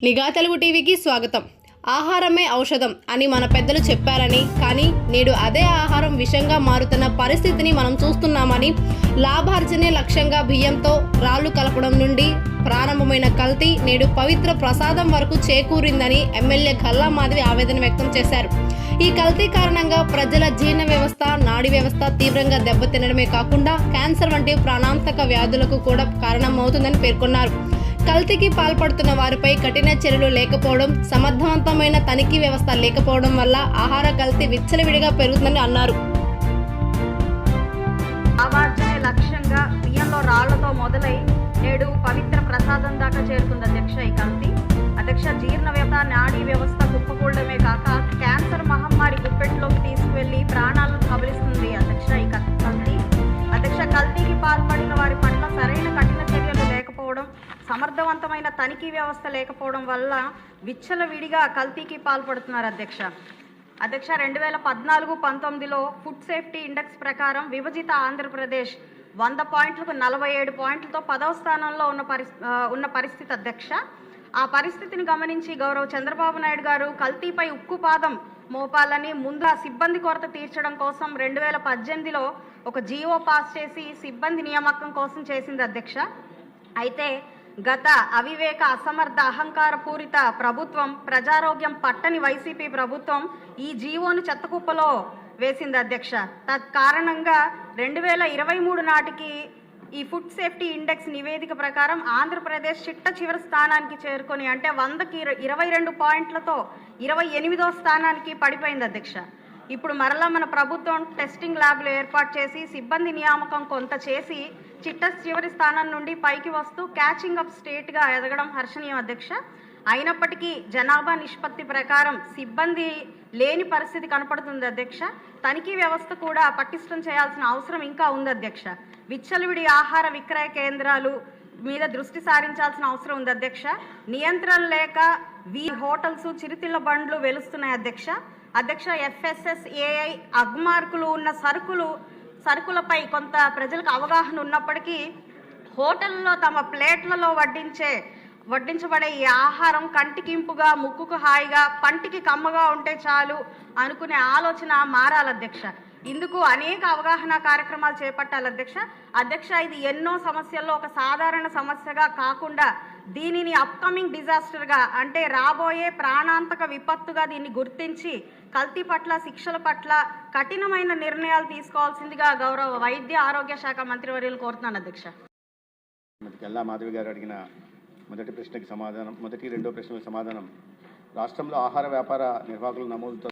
నిఘా తెలుగు టీవీకి స్వాగతం. ఆహారమే ఔషధం అని మన పెద్దలు చెప్పారని, కానీ నేడు అదే ఆహారం విషంగా మారుతున్న పరిస్థితిని మనం చూస్తున్నామని, లాభార్జనే లక్ష్యంగా బియ్యంతో రాళ్లు కలపడం నుండి ప్రారంభమైన కల్తీ నేడు పవిత్ర ప్రసాదం వరకు చేకూరిందని ఎమ్మెల్యే గల్లా మాధవి ఆవేదన వ్యక్తం చేశారు. ఈ కల్తీ కారణంగా ప్రజల జీర్ణ వ్యవస్థ, నాడీ వ్యవస్థ తీవ్రంగా దెబ్బతినడమే కాకుండా క్యాన్సర్ వంటి ప్రాణాంతక వ్యాధులకు కూడా కారణమవుతుందని పేర్కొన్నారు. కల్తీకి పాల్పడుతున్న వారిపై కఠిన చర్యలు లేకపోవడం, సమర్థవంతమైన తనిఖీ వ్యవస్థ లేకపోవడం వల్ల ఆహార కల్తీ విచ్చలవిడిగా పెరుగుతుందని అన్నారు. లాభార్జనే లక్ష్యంగా బియ్యంలో రాళ్లతో మొదలై నేడు పవిత్ర ప్రసాదం దాకా చేరుకుంది అధ్యక్ష. ఈ కల్తీ అధ్యక్ష జీర్ణ వ్యవస్థ, నాడీ వ్యవస్థ కుప్పకూడమే కాక క్యాన్సర్ మహమ్మారి గుప్పెట్లోకి తీసుకువెళ్లి ప్రాణాలను కబలిస్తుంది అధ్యక్ష. ఈ కల్తీ అధ్యక్ష కల్తీకి పాల్పడిన వారి పట్ల సరైన కఠిన చర్యలు లేకపోవడం, సమర్థవంతమైన తనిఖీ వ్యవస్థ లేకపోవడం వల్ల విచ్చలవిడిగా కల్తీకి పాల్పడుతున్నారు అధ్యక్ష. 2014-19లో ఫుడ్ సేఫ్టీ ఇండెక్స్ ప్రకారం విభజిత ఆంధ్రప్రదేశ్ 100 పాయింట్లకు 47 పాయింట్లతో 10వ స్థానంలో ఉన్న పరిస్థితి అధ్యక్ష. ఆ పరిస్థితిని గమనించి గౌరవ చంద్రబాబు నాయుడు గారు కల్తీపై ఉక్కుపాదం మోపాలని ముందు సిబ్బంది కొరత తీర్చడం కోసం 2018లో ఒక జీవో పాస్ చేసి సిబ్బంది నియామకం కోసం చేసింది అధ్యక్ష. అయితే గత అవివేక, అసమర్థ, అహంకార పూరిత ప్రభుత్వం, ప్రజారోగ్యం పట్టని వైసీపీ ప్రభుత్వం ఈ జీవోను చెత్తకుప్పలో వేసింది అధ్యక్ష. తత్కారణంగా 2023 నాటికి ఈ ఫుడ్ సేఫ్టీ ఇండెక్స్ నివేదిక ప్రకారం ఆంధ్రప్రదేశ్ చిట్ట చివరి స్థానానికి చేరుకొని, అంటే 100కి 22 పాయింట్లతో 28వ స్థానానికి పడిపోయింది అధ్యక్ష. ఇప్పుడు మరలా మన ప్రభుత్వం టెస్టింగ్ ల్యాబ్లు ఏర్పాటు చేసి సిబ్బంది నియామకం కొంత చేసి చిట్ట చివరి స్థానం నుండి పైకి వస్తూ క్యాచింగ్ అప్ స్టేట్గా ఎదగడం హర్షణీయం అధ్యక్ష. అయినప్పటికీ జనాభా నిష్పత్తి ప్రకారం సిబ్బంది లేని పరిస్థితి కనపడుతుంది అధ్యక్ష. తనిఖీ వ్యవస్థ కూడా పటిష్టం చేయాల్సిన అవసరం ఇంకా ఉంది అధ్యక్ష. విచ్చలవిడి ఆహార విక్రయ కేంద్రాలు మీద దృష్టి సారించాల్సిన అవసరం ఉంది అధ్యక్ష. నియంత్రణ లేక హోటల్స్, చిరుతిళ్ల బండ్లు వెలుస్తున్నాయి అధ్యక్ష. FSSAI అగ్మార్కులు ఉన్న సరుకులపై కొంత ప్రజలకు అవగాహన ఉన్నప్పటికీ హోటల్లో తమ ప్లేట్లలో వడ్డించబడే ఈ ఆహారం కంటికింపుగా, ముక్కుకు హాయిగా, పంటికి కమ్మగా ఉంటే చాలు అనుకునే ఆలోచన మారాలి అధ్యక్ష. ఇందుకు అనేక అవగాహన కార్యక్రమాలు చేపట్టాలి అధ్యక్ష. ఇది ఎన్నో సమస్యల్లో ఒక సాధారణ సమస్యగా కాకుండా దీనిని అప్కమింగ్ డిజాస్టర్గా, అంటే రాబోయే ప్రాణాంతక విపత్తుగా దీన్ని గుర్తించి కల్తీ పట్ల, శిక్షల పట్ల కఠినమైన నిర్ణయాలు తీసుకోవాల్సిందిగా గౌరవ వైద్య ఆరోగ్య శాఖ మంత్రివర్యులు కోరుతున్నాను అధ్యక్ష. గల్లా మాధవి గారు అడిగిన మొదటి రెండో ప్రశ్నలకు సమాధానం. రాష్ట్రంలో ఆహార వ్యాపార నిర్వాహకుల నమోదుతో